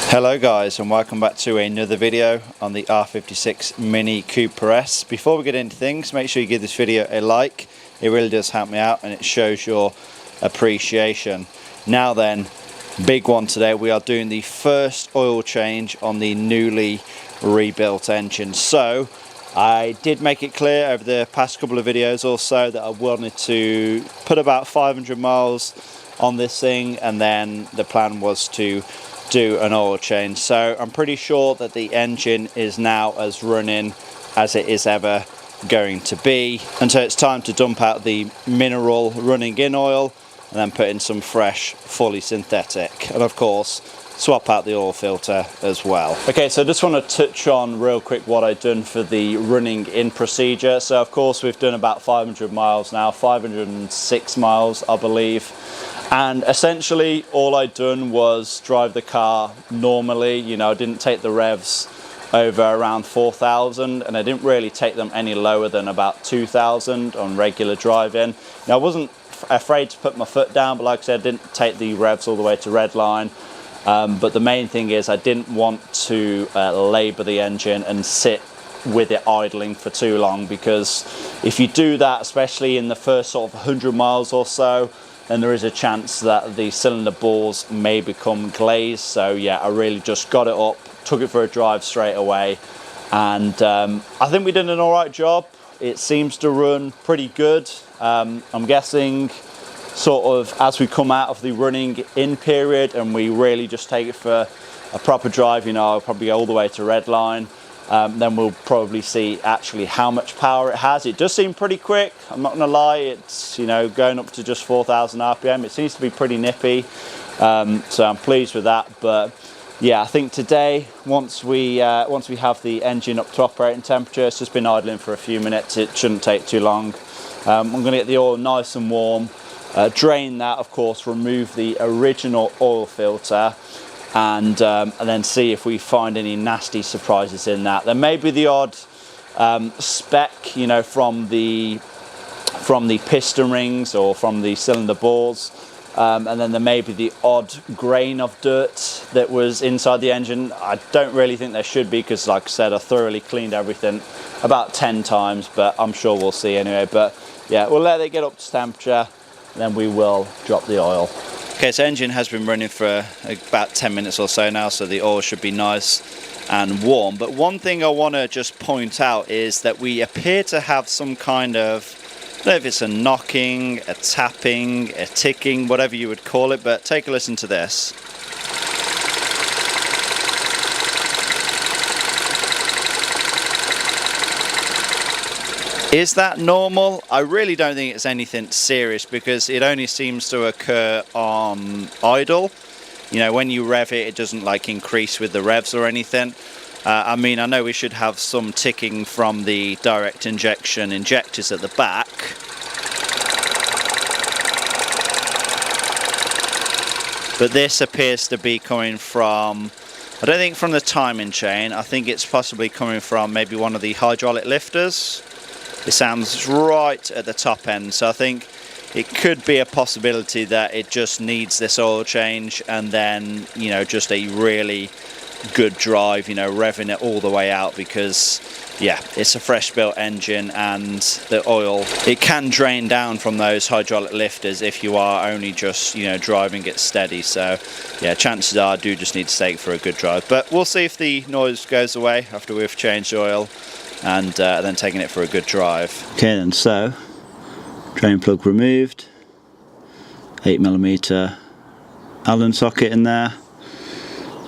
Hello guys, and welcome back to another video on the R56 Mini Cooper S. Before we get into things, make sure you give this video a like. It really does help me out and it shows your appreciation. Now then, big one today, we are doing the first oil change on the newly rebuilt engine. So I did make it clear over the past couple of videos or so that I wanted to put about 500 miles on this thing, and then the plan was to do an oil change. So I'm pretty sure that the engine is now as running as it is ever going to be, and so it's time to dump out the mineral running in oil and then put in some fresh fully synthetic, and of course swap out the oil filter as well. Okay, so I just want to touch on real quick what I've done for the running in procedure. So of course we've done about 500 miles now, 506 miles I believe. And essentially all I'd done was drive the car normally. You know, I didn't take the revs over around 4,000, and I didn't really take them any lower than about 2,000 on regular driving. Now I wasn't afraid to put my foot down, but like I said, I didn't take the revs all the way to redline. But the main thing is I didn't want to labour the engine and sit with it idling for too long, because if you do that, especially in the first sort of 100 miles or so, then there is a chance that the cylinder bores may become glazed. So yeah, I really just got it up, took it for a drive straight away, and I think we did an alright job. It seems to run pretty good. I'm guessing sort of as we come out of the running in period and we really just take it for a proper drive, you know, I'll probably go all the way to redline. Then we'll probably see actually how much power it has. It does seem pretty quick, I'm not gonna lie. It's, you know, going up to just 4,000 RPM. It seems to be pretty nippy, so I'm pleased with that. But yeah, I think today, once we have the engine up to operating temperature, it's just been idling for a few minutes, it shouldn't take too long. I'm gonna get the oil nice and warm, drain that of course, remove the original oil filter, and then see if we find any nasty surprises in that. There may be the odd speck, you know, from the piston rings or from the cylinder bores, and then there may be the odd grain of dirt that was inside the engine. I don't really think there should be, because like I said, I thoroughly cleaned everything about 10 times, but I'm sure we'll see anyway. But yeah, we'll let it get up to temperature, then we will drop the oil. Okay, so engine has been running for about 10 minutes or so now, so the oil should be nice and warm. But one thing I want to just point out is that we appear to have some kind of, I don't know if it's a knocking, a tapping, a ticking, whatever you would call it, but take a listen to this. Is that normal? I really don't think it's anything serious, because it only seems to occur on idle. You know, when you rev it, it doesn't like increase with the revs or anything. I mean, I know we should have some ticking from the direct injection injectors at the back. But this appears to be coming from, I don't think from the timing chain, I think it's possibly coming from maybe one of the hydraulic lifters. It sounds right at the top end, so I think it could be a possibility that it just needs this oil change, and then, you know, just a really good drive, you know, revving it all the way out, because yeah, it's a fresh built engine and the oil, it can drain down from those hydraulic lifters if you are only just, you know, driving it steady. So yeah, chances are I do just need to take it for a good drive, but we'll see if the noise goes away after we've changed oil and then taking it for a good drive. Okay then, so drain plug removed, 8mm Allen socket in there,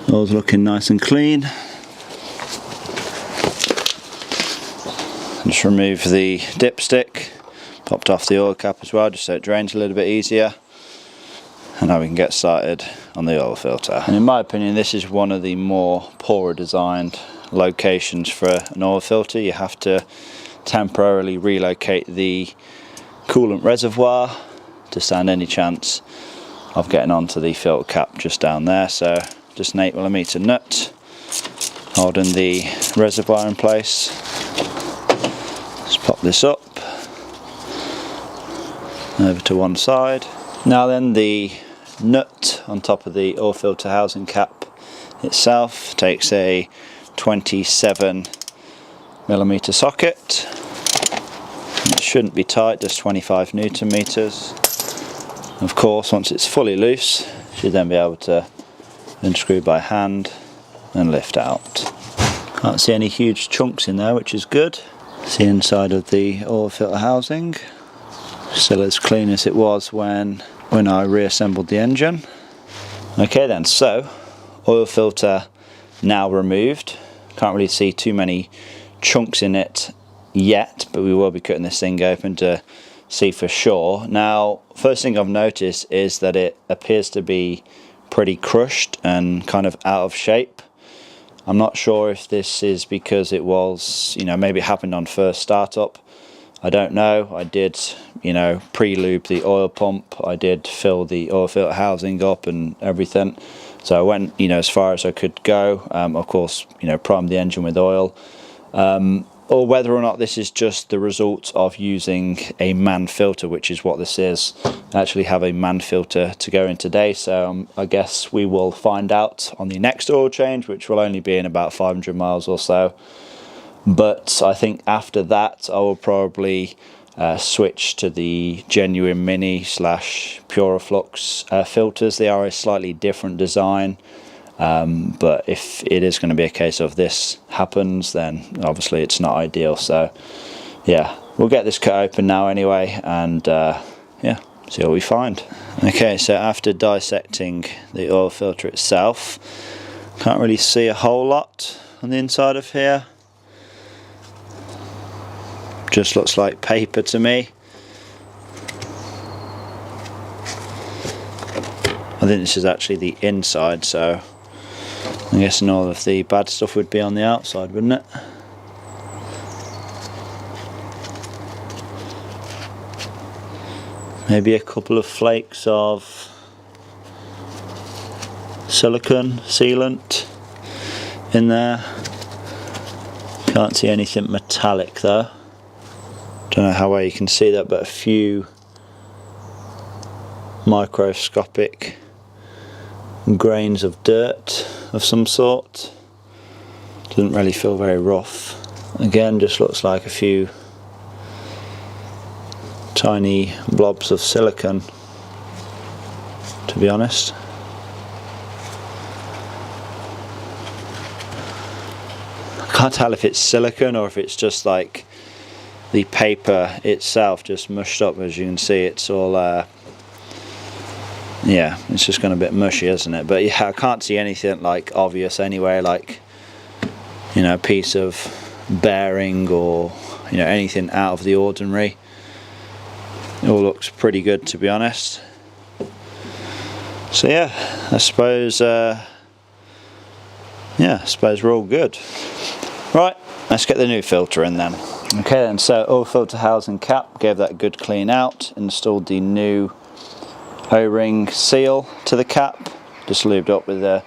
all's looking nice and clean. Just remove the dipstick, popped off the oil cap as well, just so it drains a little bit easier, and now we can get started on the oil filter. And in my opinion, this is one of the more poorer designed locations for an oil filter. You have to temporarily relocate the coolant reservoir to stand any chance of getting onto the filter cap just down there. So just an 8mm nut holding the reservoir in place. Let's pop this up over to one side. Now then, the nut on top of the oil filter housing cap itself. Takes a 27mm socket. It shouldn't be tight, just 25 Newton meters. Of course, once it's fully loose, you should then be able to unscrew by hand and lift out. Can't see any huge chunks in there, which is good. See inside of the oil filter housing. Still as clean as it was when I reassembled the engine. Okay then, so oil filter now removed. Can't really see too many chunks in it yet, but we will be cutting this thing open to see for sure. Now, first thing I've noticed is that it appears to be pretty crushed and kind of out of shape. I'm not sure if this is because it was, maybe it happened on first startup. I don't know. I did, pre-lube the oil pump. I did fill the oil filter housing up and everything. So I went, as far as I could go. Of course, primed the engine with oil. Or whether or not this is just the result of using a man filter, which is what this is. I actually have a man filter to go in today, so I guess we will find out on the next oil change, which will only be in about 500 miles or so. But I think after that I will probably switch to the Genuine Mini / Puraflux filters. They are a slightly different design, but if it is going to be a case of this happens, then obviously it's not ideal. So yeah, we'll get this cut open now anyway, and yeah, see what we find. Okay, so after dissecting the oil filter itself, can't really see a whole lot on the inside of here. Just looks like paper to me. I think this is actually the inside, so I'm guessing all of the bad stuff would be on the outside, wouldn't it? Maybe a couple of flakes of silicone sealant in there. Can't see anything metallic though. Don't know how well you can see that, but a few microscopic grains of dirt of some sort. Doesn't really feel very rough. Again, just looks like a few tiny blobs of silicone, to be honest. I can't tell if it's silicone or if it's just like the paper itself just mushed up. As you can see, it's all yeah, it's just gone a bit mushy, isn't it? But yeah, I can't see anything like obvious anyway, like a piece of bearing or anything out of the ordinary. It all looks pretty good, to be honest. So yeah, I suppose yeah, I suppose we're all good. Right, let's get the new filter in then. Okay then, so oil filter housing cap, gave that a good clean out, installed the new O-ring seal to the cap, just lubed up with a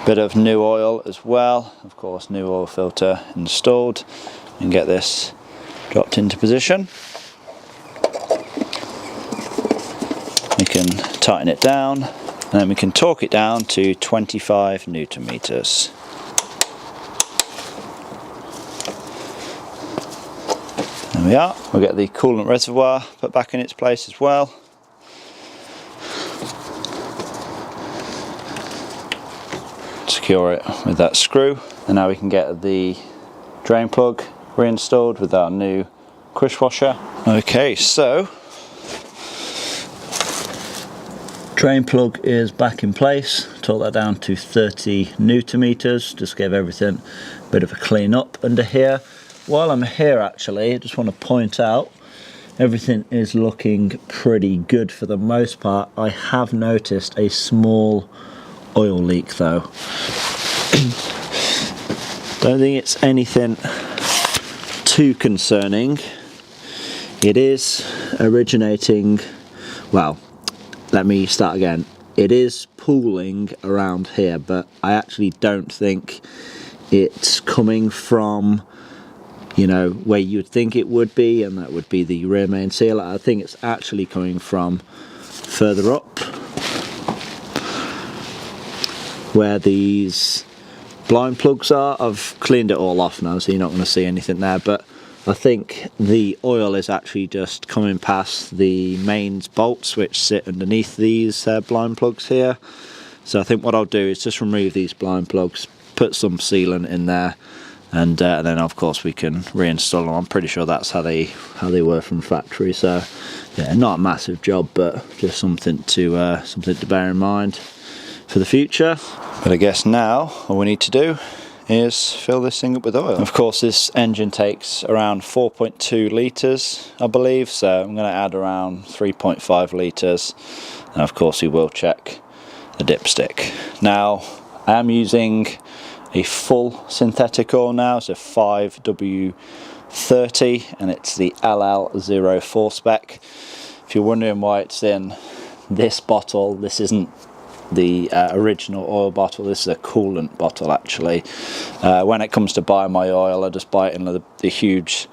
bit of new oil as well. Of course, new oil filter installed, and get this dropped into position. We can tighten it down, and then we can torque it down to 25 Newton meters. There we are. We'll get the coolant reservoir put back in its place as well. Secure it with that screw, and now we can get the drain plug reinstalled with our new crush washer. Okay, so drain plug is back in place. Torque that down to 30 Newton meters. Just gave everything a bit of a clean up under here. While I'm here, actually, I just want to point out everything is looking pretty good for the most part. I have noticed a small oil leak though. Don't think it's anything too concerning. It is originating, well, let me start again. It is pooling around here, but I actually don't think it's coming from where you'd think it would be, and that would be the rear main seal. I think it's actually coming from further up. where these blind plugs are. I've cleaned it all off now, so you're not going to see anything there, but I think the oil is actually just coming past the mains bolts which sit underneath these blind plugs here. So I think what I'll do is just remove these blind plugs, put some sealant in there, and then of course we can reinstall them. I'm pretty sure that's how they were from factory. So yeah, not a massive job, but just something to bear in mind for the future. But I guess now all we need to do is fill this thing up with oil. Of course, this engine takes around 4.2 litres, I believe, so I'm going to add around 3.5 litres, and of course we will check the dipstick. Now I am using a full synthetic oil now, so 5W30, and it's the LL04 spec. If you're wondering why it's in this bottle, this isn't the original oil bottle, this is a coolant bottle actually. When it comes to buying my oil, I just buy it in the huge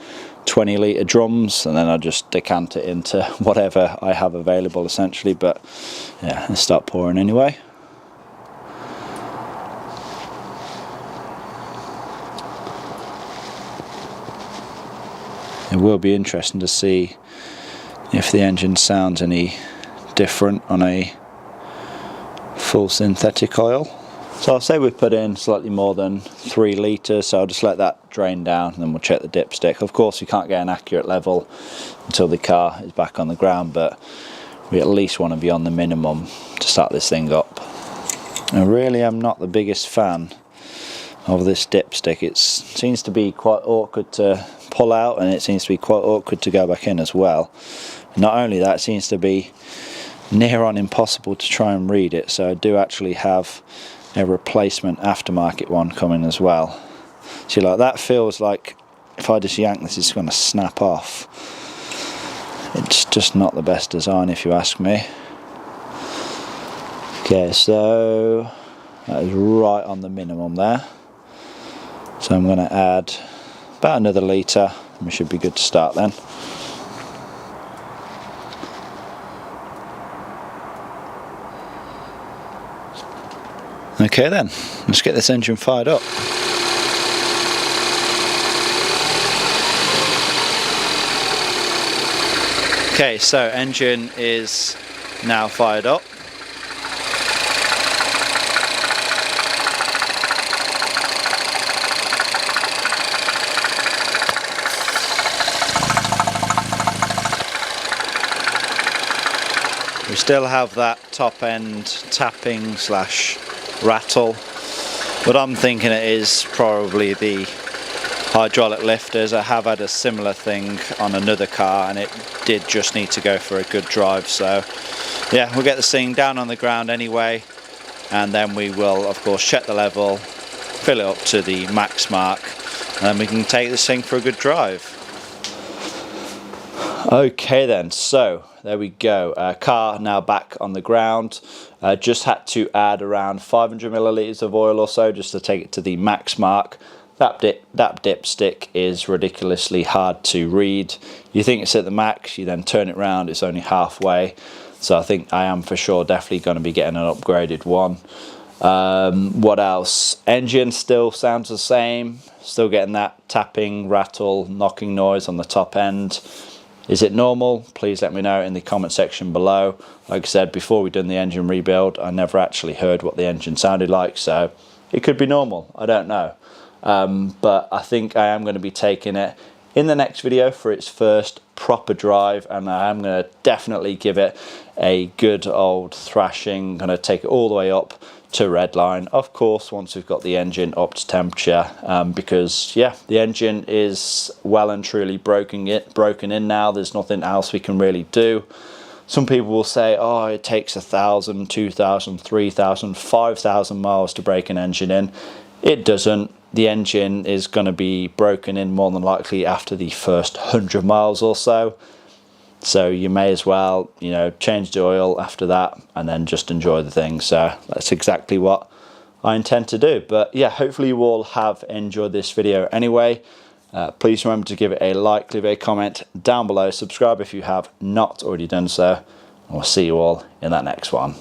20 litre drums, and then I just decant it into whatever I have available essentially. But yeah, let's start pouring anyway. It will be interesting to see if the engine sounds any different on a full synthetic oil. So I'll say we've put in slightly more than 3 litres, so I'll just let that drain down and then we'll check the dipstick. Of course we can't get an accurate level until the car is back on the ground, but we at least want to be on the minimum to start this thing up. I really am not the biggest fan of this dipstick. It seems to be quite awkward to pull out, and it seems to be quite awkward to go back in as well. Not only that, it seems to be near on impossible to try and read it, so I do actually have a replacement aftermarket one coming as well. See, like that feels like if I just yank this, it's going to snap off. It's just not the best design if you ask me. Okay, so that is right on the minimum there, so I'm going to add about another litre and we should be good to start then. Okay then, let's get this engine fired up. Okay, so engine is now fired up. We still have that top end tapping slash rattle. What I'm thinking it is probably the hydraulic lifters. I have had a similar thing on another car and it did just need to go for a good drive. So yeah, we'll get this thing down on the ground anyway, and then we will of course check the level, fill it up to the max mark, and then we can take this thing for a good drive. Okay then, so there we go, car now back on the ground. Just had to add around 500 millilitres of oil or so just to take it to the max mark. That dipstick is ridiculously hard to read. You think it's at the max, you then turn it around, it's only halfway. So I think I am for sure definitely going to be getting an upgraded one. What else? Engine still sounds the same, still getting that tapping, rattle, knocking noise on the top end. Is it normal? Please let me know in the comment section below. Like I said, before we done the engine rebuild, I never actually heard what the engine sounded like, so it could be normal, I don't know. But I think I am going to be taking it in the next video for its first proper drive, and I am going to definitely give it a good old thrashing. Going to take it all the way up to redline, of course, once we've got the engine up to temperature, because yeah, the engine is well and truly broken in now. There's nothing else we can really do. Some people will say, oh, it takes 1,000, 2,000, 3,000, 5,000 miles to break an engine in. It doesn't. The engine is going to be broken in more than likely after the first 100 miles or so. So you may as well, you know, change the oil after that and then just enjoy the thing. So that's exactly what I intend to do. But yeah, hopefully you all have enjoyed this video anyway. Please remember to give it a like, leave a comment down below, subscribe if you have not already done so, and we'll see you all in that next one.